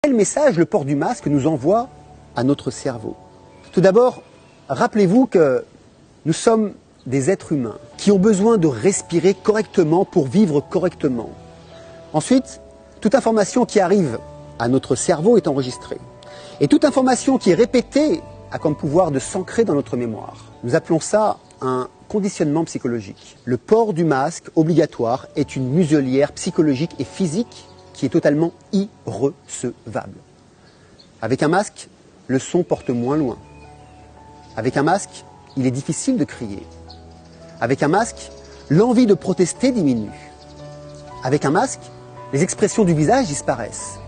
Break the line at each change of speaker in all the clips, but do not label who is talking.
Quel message le port du masque nous envoie à notre cerveau? Tout d'abord, rappelez-vous que nous sommes des êtres humains qui ont besoin de respirer correctement pour vivre correctement. Ensuite, toute information qui arrive à notre cerveau est enregistrée. Et toute information qui est répétée a comme pouvoir de s'ancrer dans notre mémoire. Nous appelons ça un conditionnement psychologique. Le port du masque obligatoire est une muselière psychologique et physique qui est totalement irrecevable. Avec un masque, le son porte moins loin. Avec un masque, il est difficile de crier. Avec un masque, l'envie de protester diminue. Avec un masque, les expressions du visage disparaissent.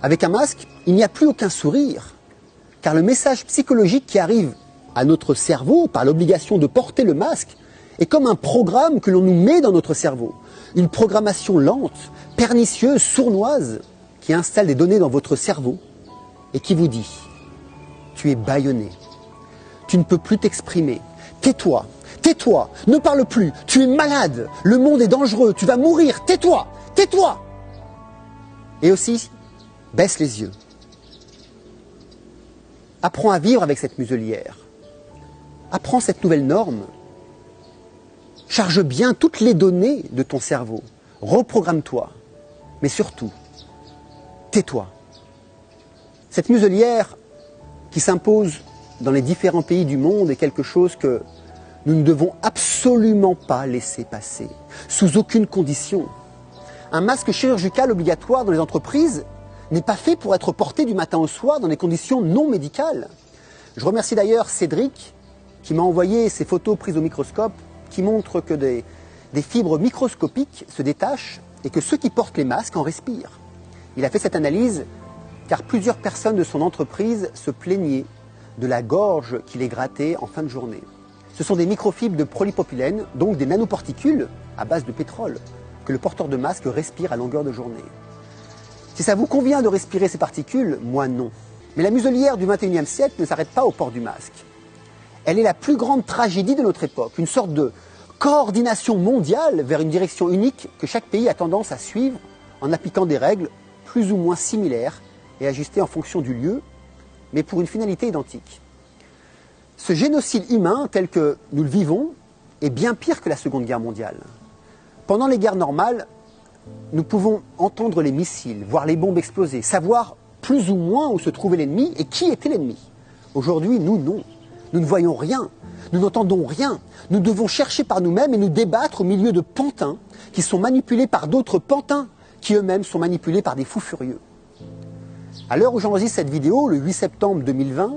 Avec un masque, il n'y a plus aucun sourire, car le message psychologique qui arrive à notre cerveau par l'obligation de porter le masque est comme un programme que l'on nous met dans notre cerveau. Une programmation lente, pernicieuse, sournoise, qui installe des données dans votre cerveau et qui vous dit « Tu es bâillonné, tu ne peux plus t'exprimer, tais-toi, tais-toi, ne parle plus, tu es malade, le monde est dangereux, tu vas mourir, tais-toi, tais-toi » Et aussi, baisse les yeux. Apprends à vivre avec cette muselière. Apprends cette nouvelle norme. Charge bien toutes les données de ton cerveau. Reprogramme-toi. Mais surtout, tais-toi. Cette muselière qui s'impose dans les différents pays du monde est quelque chose que nous ne devons absolument pas laisser passer, sous aucune condition. Un masque chirurgical obligatoire dans les entreprises n'est pas fait pour être porté du matin au soir dans des conditions non médicales. Je remercie d'ailleurs Cédric qui m'a envoyé ces photos prises au microscope qui montrent que des fibres microscopiques se détachent et que ceux qui portent les masques en respirent. Il a fait cette analyse car plusieurs personnes de son entreprise se plaignaient de la gorge qui les grattait en fin de journée. Ce sont des microfibres de polypropylène, donc des nanoparticules à base de pétrole, que le porteur de masque respire à longueur de journée. Si ça vous convient de respirer ces particules, moi non. Mais la muselière du XXIe siècle ne s'arrête pas au port du masque. Elle est la plus grande tragédie de notre époque, une sorte de coordination mondiale vers une direction unique que chaque pays a tendance à suivre en appliquant des règles plus ou moins similaires et ajustées en fonction du lieu, mais pour une finalité identique. Ce génocide humain tel que nous le vivons est bien pire que la Seconde Guerre mondiale. Pendant les guerres normales, nous pouvons entendre les missiles, voir les bombes exploser, savoir plus ou moins où se trouvait l'ennemi et qui était l'ennemi. Aujourd'hui, nous, non. Nous ne voyons rien, nous n'entendons rien. Nous devons chercher par nous-mêmes et nous débattre au milieu de pantins qui sont manipulés par d'autres pantins qui eux-mêmes sont manipulés par des fous furieux. À l'heure où j'enregistre cette vidéo, le 8 septembre 2020,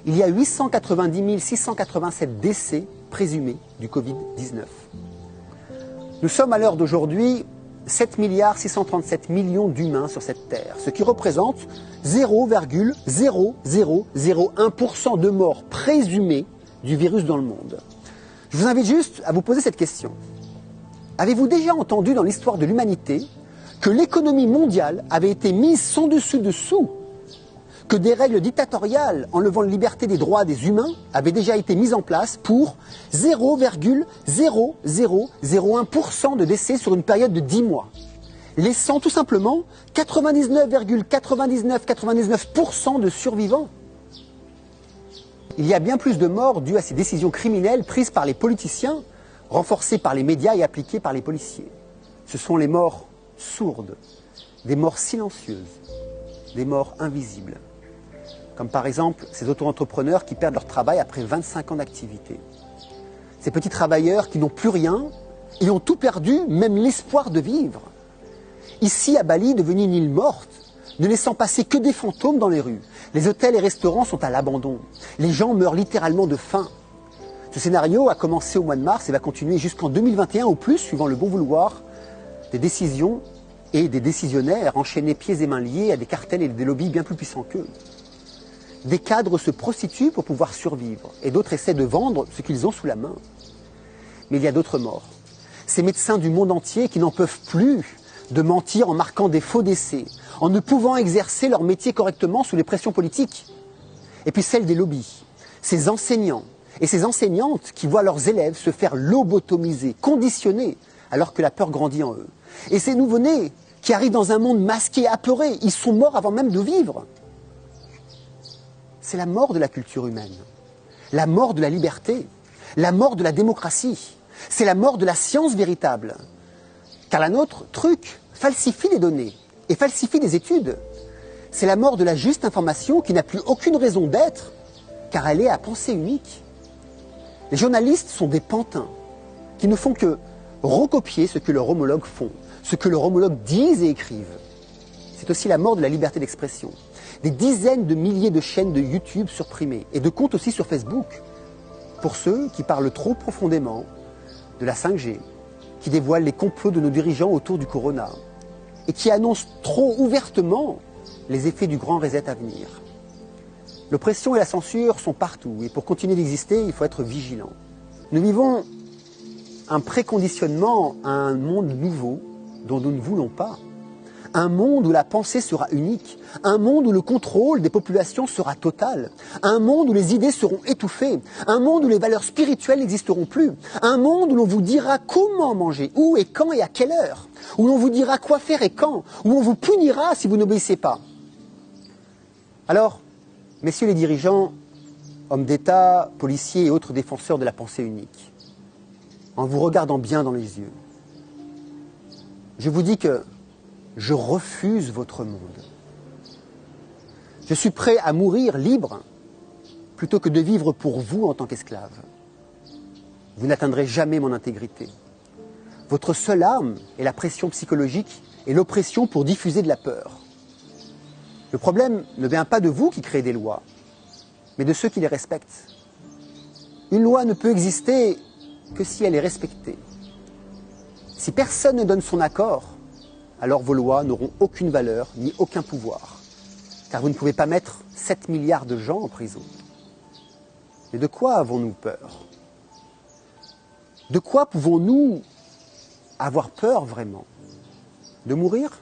il y a 890 687 décès présumés du Covid-19. Nous sommes à l'heure d'aujourd'hui 7 637 millions d'humains sur cette terre, ce qui représente 0,0001% de morts présumées du virus dans le monde. Je vous invite juste à vous poser cette question. Avez-vous déjà entendu dans l'histoire de l'humanité que l'économie mondiale avait été mise sans dessus dessous, que des règles dictatoriales enlevant la liberté des droits des humains avaient déjà été mises en place pour 0,0001% de décès sur une période de 10 mois, laissant tout simplement 99,9999% de survivants. Il y a bien plus de morts dues à ces décisions criminelles prises par les politiciens, renforcées par les médias et appliquées par les policiers. Ce sont les morts sourdes, des morts silencieuses, des morts invisibles. Comme par exemple ces auto-entrepreneurs qui perdent leur travail après 25 ans d'activité. Ces petits travailleurs qui n'ont plus rien et ont tout perdu, même l'espoir de vivre. Ici à Bali, devenue une île morte, ne laissant passer que des fantômes dans les rues. Les hôtels et restaurants sont à l'abandon. Les gens meurent littéralement de faim. Ce scénario a commencé au mois de mars et va continuer jusqu'en 2021 au plus, suivant le bon vouloir des décisions et des décisionnaires enchaînés pieds et mains liés à des cartels et des lobbies bien plus puissants qu'eux. Des cadres se prostituent pour pouvoir survivre et d'autres essaient de vendre ce qu'ils ont sous la main. Mais il y a d'autres morts. Ces médecins du monde entier qui n'en peuvent plus de mentir en marquant des faux décès, en ne pouvant exercer leur métier correctement sous les pressions politiques. Et puis celle des lobbies, ces enseignants et ces enseignantes qui voient leurs élèves se faire lobotomiser, conditionner, alors que la peur grandit en eux. Et ces nouveau-nés qui arrivent dans un monde masqué, apeuré. Ils sont morts avant même de vivre. C'est la mort de la culture humaine, la mort de la liberté, la mort de la démocratie. C'est la mort de la science véritable. Car la nôtre, truc, falsifie les données et falsifie les études. C'est la mort de la juste information qui n'a plus aucune raison d'être, car elle est à pensée unique. Les journalistes sont des pantins qui ne font que recopier ce que leurs homologues font, ce que leurs homologues disent et écrivent. C'est aussi la mort de la liberté d'expression. Des dizaines de milliers de chaînes de YouTube supprimées et de comptes aussi sur Facebook pour ceux qui parlent trop profondément de la 5G, qui dévoilent les complots de nos dirigeants autour du corona et qui annoncent trop ouvertement les effets du grand reset à venir. L'oppression et la censure sont partout et pour continuer d'exister, il faut être vigilant. Nous vivons un préconditionnement à un monde nouveau dont nous ne voulons pas. Un monde où la pensée sera unique, un monde où le contrôle des populations sera total, un monde où les idées seront étouffées, un monde où les valeurs spirituelles n'existeront plus, un monde où l'on vous dira comment manger, où et quand et à quelle heure, où l'on vous dira quoi faire et quand, où on vous punira si vous n'obéissez pas. Alors, messieurs les dirigeants, hommes d'État, policiers et autres défenseurs de la pensée unique, en vous regardant bien dans les yeux, je vous dis que je refuse votre monde. Je suis prêt à mourir libre plutôt que de vivre pour vous en tant qu'esclave. Vous n'atteindrez jamais mon intégrité. Votre seule arme est la pression psychologique et l'oppression pour diffuser de la peur. Le problème ne vient pas de vous qui créez des lois, mais de ceux qui les respectent. Une loi ne peut exister que si elle est respectée. Si personne ne donne son accord, alors vos lois n'auront aucune valeur ni aucun pouvoir. Car vous ne pouvez pas mettre 7 milliards de gens en prison. Mais de quoi avons-nous peur? De quoi pouvons-nous avoir peur vraiment? De mourir?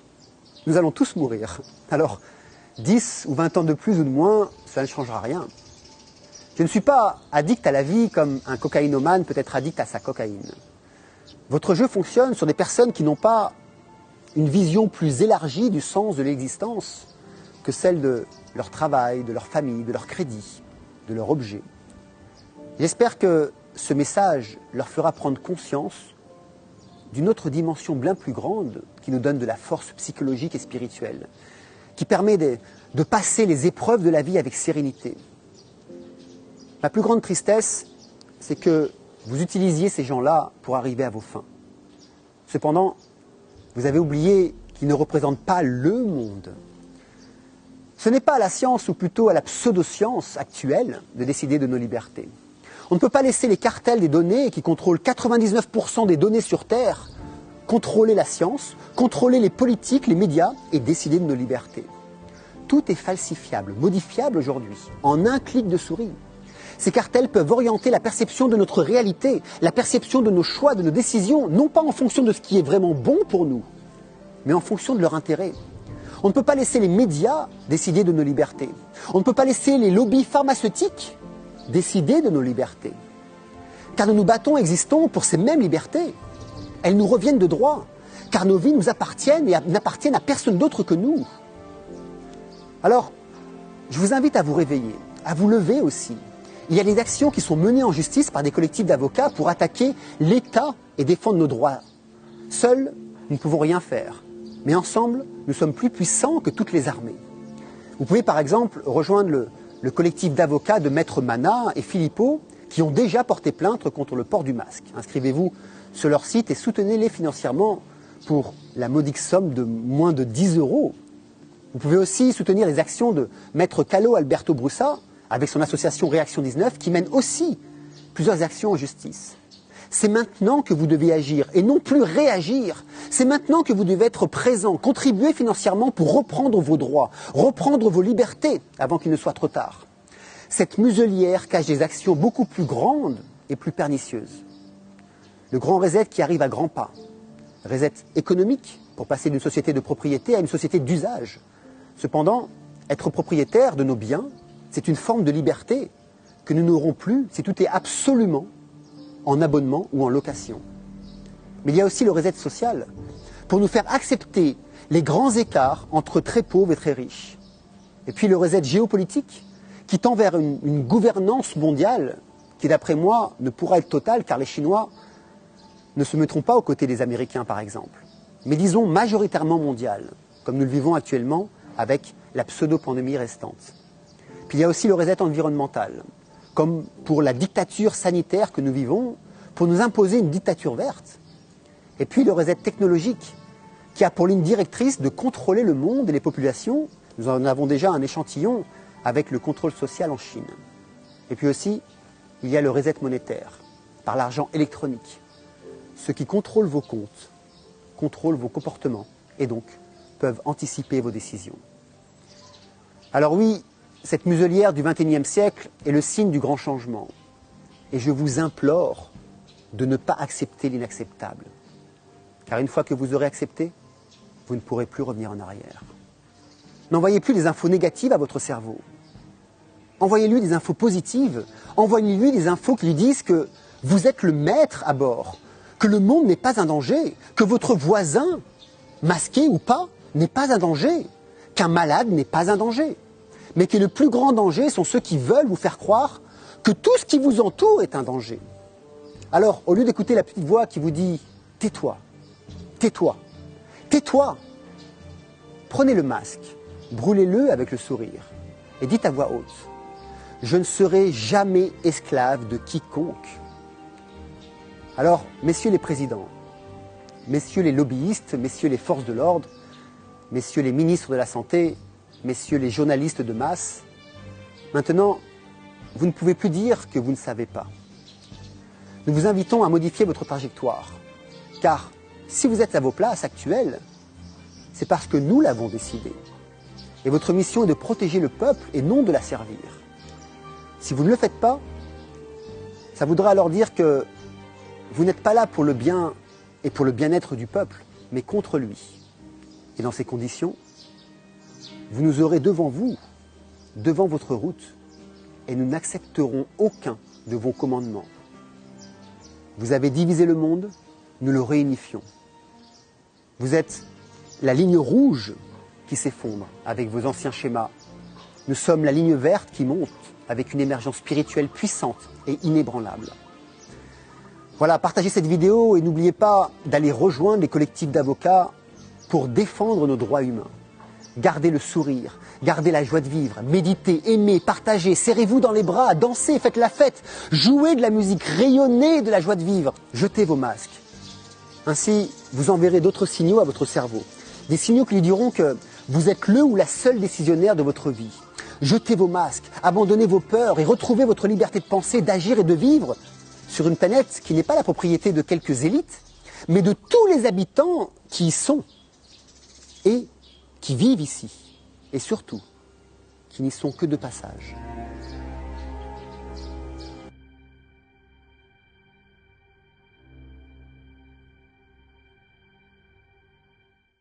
Nous allons tous mourir. Alors, 10 ou 20 ans de plus ou de moins, ça ne changera rien. Je ne suis pas addict à la vie comme un cocaïnomane peut être addict à sa cocaïne. Votre jeu fonctionne sur des personnes qui n'ont pas une vision plus élargie du sens de l'existence que celle de leur travail, de leur famille, de leur crédit, de leur objet. J'espère que ce message leur fera prendre conscience d'une autre dimension bien plus grande qui nous donne de la force psychologique et spirituelle, qui permet de passer les épreuves de la vie avec sérénité. Ma plus grande tristesse, c'est que vous utilisiez ces gens-là pour arriver à vos fins. Cependant, vous avez oublié qu'ils ne représentent pas le monde. Ce n'est pas à la science, ou plutôt à la pseudo-science actuelle, de décider de nos libertés. On ne peut pas laisser les cartels des données, qui contrôlent 99% des données sur Terre, contrôler la science, contrôler les politiques, les médias, et décider de nos libertés. Tout est falsifiable, modifiable aujourd'hui, en un clic de souris. Ces cartels peuvent orienter la perception de notre réalité, la perception de nos choix, de nos décisions, non pas en fonction de ce qui est vraiment bon pour nous, mais en fonction de leur intérêt. On ne peut pas laisser les médias décider de nos libertés. On ne peut pas laisser les lobbies pharmaceutiques décider de nos libertés. Car nous nous battons, existons pour ces mêmes libertés. Elles nous reviennent de droit, car nos vies nous appartiennent et n'appartiennent à personne d'autre que nous. Alors, je vous invite à vous réveiller, à vous lever aussi. Il y a des actions qui sont menées en justice par des collectifs d'avocats pour attaquer l'État et défendre nos droits. Seuls, nous ne pouvons rien faire. Mais ensemble, nous sommes plus puissants que toutes les armées. Vous pouvez par exemple rejoindre le collectif d'avocats de Maître Mana et Philippot qui ont déjà porté plainte contre le port du masque. Inscrivez-vous sur leur site et soutenez-les financièrement pour la modique somme de moins de 10 €. Vous pouvez aussi soutenir les actions de Maître Calo Alberto Brussa avec son association Réaction 19 qui mène aussi plusieurs actions en justice. C'est maintenant que vous devez agir et non plus réagir. C'est maintenant que vous devez être présent, contribuer financièrement pour reprendre vos droits, reprendre vos libertés avant qu'il ne soit trop tard. Cette muselière cache des actions beaucoup plus grandes et plus pernicieuses. Le grand reset qui arrive à grands pas. Reset économique pour passer d'une société de propriété à une société d'usage. Cependant, être propriétaire de nos biens, c'est une forme de liberté que nous n'aurons plus si tout est absolument en abonnement ou en location. Mais il y a aussi le reset social, pour nous faire accepter les grands écarts entre très pauvres et très riches. Et puis le reset géopolitique qui tend vers une gouvernance mondiale qui, d'après moi, ne pourra être totale car les Chinois ne se mettront pas aux côtés des Américains, par exemple, mais disons majoritairement mondiale, comme nous le vivons actuellement avec la pseudo-pandémie restante. Puis il y a aussi le reset environnemental, comme pour la dictature sanitaire que nous vivons, pour nous imposer une dictature verte. Et puis le reset technologique, qui a pour ligne directrice de contrôler le monde et les populations. Nous en avons déjà un échantillon avec le contrôle social en Chine. Et puis aussi, il y a le reset monétaire, par l'argent électronique. Ceux qui contrôlent vos comptes, contrôlent vos comportements, et donc peuvent anticiper vos décisions. Alors oui, cette muselière du XXIe siècle est le signe du grand changement. Et je vous implore de ne pas accepter l'inacceptable. Car une fois que vous aurez accepté, vous ne pourrez plus revenir en arrière. N'envoyez plus des infos négatives à votre cerveau. Envoyez-lui des infos positives. Envoyez-lui des infos qui lui disent que vous êtes le maître à bord, que le monde n'est pas un danger, que votre voisin, masqué ou pas, n'est pas un danger, qu'un malade n'est pas un danger, mais que le plus grand danger sont ceux qui veulent vous faire croire que tout ce qui vous entoure est un danger. Alors, au lieu d'écouter la petite voix qui vous dit « tais-toi, tais-toi, tais-toi », prenez le masque, brûlez-le avec le sourire et dites à voix haute « Je ne serai jamais esclave de quiconque ». Alors, messieurs les présidents, messieurs les lobbyistes, messieurs les forces de l'ordre, messieurs les ministres de la Santé, messieurs les journalistes de masse, maintenant, vous ne pouvez plus dire que vous ne savez pas. Nous vous invitons à modifier votre trajectoire, car si vous êtes à vos places actuelles, c'est parce que nous l'avons décidé. Et votre mission est de protéger le peuple et non de la servir. Si vous ne le faites pas, ça voudra alors dire que vous n'êtes pas là pour le bien et pour le bien-être du peuple, mais contre lui. Et dans ces conditions, vous nous aurez devant vous, devant votre route, et nous n'accepterons aucun de vos commandements. Vous avez divisé le monde, nous le réunifions. Vous êtes la ligne rouge qui s'effondre avec vos anciens schémas. Nous sommes la ligne verte qui monte avec une émergence spirituelle puissante et inébranlable. Voilà, partagez cette vidéo et n'oubliez pas d'aller rejoindre les collectifs d'avocats pour défendre nos droits humains. Gardez le sourire, gardez la joie de vivre, méditez, aimez, partagez, serrez-vous dans les bras, dansez, faites la fête, jouez de la musique, rayonnez de la joie de vivre, jetez vos masques. Ainsi, vous enverrez d'autres signaux à votre cerveau. Des signaux qui lui diront que vous êtes le ou la seule décisionnaire de votre vie. Jetez vos masques, abandonnez vos peurs et retrouvez votre liberté de penser, d'agir et de vivre sur une planète qui n'est pas la propriété de quelques élites, mais de tous les habitants qui y sont et qui vivent ici. Et surtout, qui n'y sont que de passage.